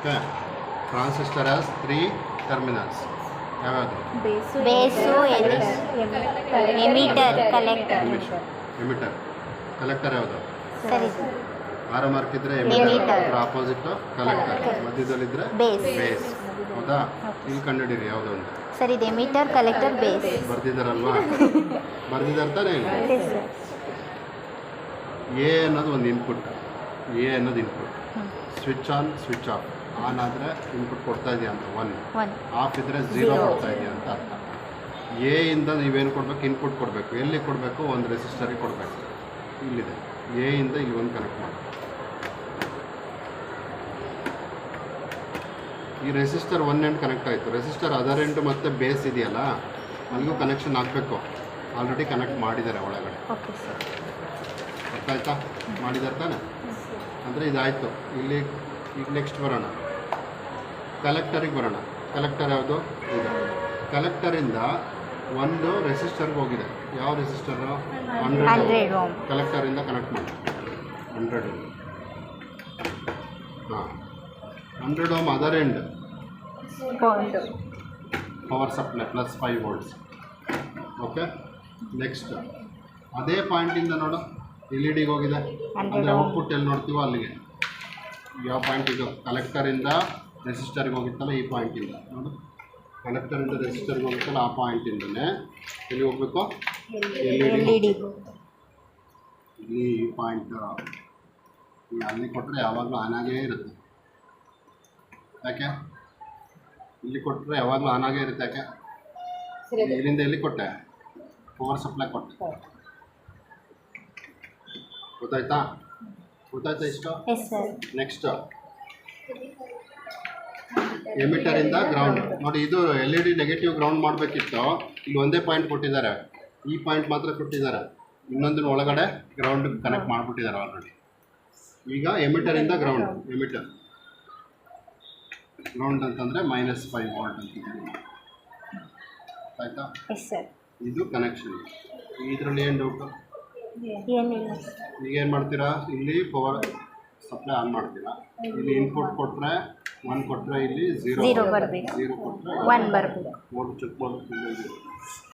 Okay. Transistor has 3 terminals. ಯಾವ್ಯಾವುದು? Base, emitter, collector. Emitter. Collector ಯಾವುದು? ಸರಿ ಆರೋ ಮಾರ್ಕ್ ಇದ್ರೆ Emitter. ಎಮಿಟರ್, ಆಪೋಸಿಟ್ ಕಲೆಕ್ಟರ್, ಮಧ್ಯದಲ್ಲಿದ್ರೆ ಬೇಸ್. ಬೇಸ್. ಹೌದಾ? ಇಲ್ಲಿ ಕಂಡುಹಿಡಿರಿ ಯಾವುದೋ ಒಂದು. ಸರ್ ಇದು ಎಮಿಟರ್, ಕಲೆಕ್ಟರ್, ಬೇಸ್. ಬರ್ದಿದ್ದಾರಲ್ವಾ? ಬರ್ದಿದ್ದಾರೆ ತಾನೇ? ಎ ಅನ್ನೋದು ಒಂದು ಇನ್ಪುಟ್. ಎ ಅನ್ನೋದು input. Switch on, switch off. On ಆದರೆ ಇನ್ಪುಟ್ ಕೊಡ್ತಾ ಇದೆಯಾ ಅಂತ 1, ಆಫ್ ಇದ್ದರೆ 0 ಕೊಡ್ತಾ ಇದೆಯಾ ಅಂತ ಅರ್ಥ. ಎ ಇಂದ ನೀವೇನು ಕೊಡಬೇಕು? ಇನ್ಪುಟ್ ಕೊಡಬೇಕು. ಎಲ್ಲಿ ಕೊಡಬೇಕು? ಒಂದು ರೆಸಿಸ್ಟರಿಗೆ ಕೊಡಬೇಕು. ಇಲ್ಲಿದೆ. ಎ ಇಂದ ಇಲ್ಲಿ ಒಂದು ಕನೆಕ್ಟ್ ಮಾಡಿ. ಈ ರೆಸಿಸ್ಟರ್ 1 ಎಂಡ್ ಕನೆಕ್ಟ್ ಆಯಿತು. ರೆಸಿಸ್ಟರ್ ಅದರ್ ಎಂಡ್ ಮತ್ತು ಬೇಸ್ ಇದೆಯಲ್ಲ, ಅಲ್ಲಿಗೂ ಕನೆಕ್ಷನ್ ಆಗಬೇಕು. ಆಲ್ರೆಡಿ ಕನೆಕ್ಟ್ ಮಾಡಿದ್ದಾರೆ ಒಳಗಡೆ. Okay sir. ಗೊತ್ತಾಯ್ತಾ? ಮಾಡಿದ್ದಾರೆ ತಾನೆ? ಅಂದರೆ ಇದಾಯಿತು. ಇಲ್ಲಿ ಈಗ ನೆಕ್ಸ್ಟ್ ಬರೋಣ, ಕಲೆಕ್ಟರಿಗೆ ಬರೋಣ. ಕಲೆಕ್ಟರ್ ಯಾವುದು? ಇದು. ಕಲೆಕ್ಟರಿಂದ ಒಂದು ರೆಸಿಸ್ಟರ್ಗೆ ಹೋಗಿದೆ. ಯಾವ ರೆಸಿಸ್ಟರು? 100 ಓಮ್. ಕಲೆಕ್ಟರಿಂದ ಕನೆಕ್ಟ್ ಮಾಡಿ 100 ಓಮ್. ಹಾಂ, 100 ohm other end power supply plus 5 volts. Okay. Next ಅದೇ ಪಾಯಿಂಟಿಂದ ನೋಡು, ಎಲ್ ಇ ಡಿಗೆ ಹೋಗಿದೆ. ಅಂದರೆ ಔಟ್ಪುಟ್ ಎಲ್ಲಿ ನೋಡ್ತೀವೋ ಅಲ್ಲಿಗೆ. ಯಾವ ಪಾಯಿಂಟ್ ಇದು? ಕಲೆಕ್ಟರಿಂದ ರೆಸಿಸ್ಟರ್ಗೆ ಹೋಗಿತ್ತಲ್ಲ, ಈ ಪಾಯಿಂಟಿಂದ ನೋಡು. ಕಲೆಕ್ಟರಿಂದ ರೆಸಿಸ್ಟರ್ಗೆ ಹೋಗುತ್ತಲ್ಲ, ಆ ಪಾಯಿಂಟಿಂದನೇ ಎಲ್ಲಿ ಹೋಗ್ಬೇಕು? L E D. ಇಲ್ಲಿ ಈ ಪಾಯಿಂಟ್ ಅಲ್ಲಿ ಕೊಟ್ಟರೆ ಯಾವಾಗಲೂ ಆನ್ ಆಗೇ ಇರುತ್ತೆ. ಯಾಕೆ? ಇಲ್ಲಿ ಕೊಟ್ಟರೆ ಯಾವಾಗಲೂ ಆನ್ ಆಗೇ ಇರುತ್ತೆ. ಯಾಕೆ? ಇಲ್ಲಿಂದ ಎಲ್ಲಿ ಕೊಟ್ಟೆ? ಪವರ್ ಸಪ್ಲೈ ಕೊಟ್ಟೆ. ಗೊತ್ತಾಯ್ತಾ? ಗೊತ್ತಾಯ್ತಾ ಇಷ್ಟು? ನೆಕ್ಸ್ಟ್ ಎಮಿಟರಿಂದ ಗ್ರೌಂಡ್. ನೋಡಿ, ಇದು L E D negative ground ಮಾಡಬೇಕಿತ್ತು. ಇಲ್ಲಿ ಒಂದೇ ಪಾಯಿಂಟ್ ಕೊಟ್ಟಿದ್ದಾರೆ, ಈ ಪಾಯಿಂಟ್ ಮಾತ್ರ ಕೊಟ್ಟಿದ್ದಾರೆ. ಇನ್ನೊಂದಿನ ಒಳಗಡೆ ಗ್ರೌಂಡ್ ಕನೆಕ್ಟ್ ಮಾಡಿಬಿಟ್ಟಿದ್ದಾರೆ ಆಲ್ರೆಡಿ. ಈಗ ಎಮಿಟರಿಂದ ಗ್ರೌಂಡ್. ಎಮಿಟರ್ ಗ್ರೌಂಡ್ ಅಂತಂದರೆ -5 ವೋಲ್ಟ್ ಅಂತಿದೆ. ಆಯಿತಾ? ಇದು ಕನೆಕ್ಷನ್. ಇದರಲ್ಲಿ ಏನು ಡೌಟು? ಏನಿಲ್ಲ. ಈಗೇನು ಮಾಡ್ತೀರಾ? ಇಲ್ಲಿ ಪವರ್ ಸಪ್ಲೈ ಆನ್ ಮಾಡ್ತೀರಾ. ಇಲ್ಲಿ ಇನ್ಪುಟ್ ಕೊಟ್ಟರೆ 1 ಕೊಟ್ಟರೆ ಇಲ್ಲಿ 0 ಬರಬೇಕು. 0 ಕೊಟ್ಟರೆ 1 ಬರಬೇಕು. Board check board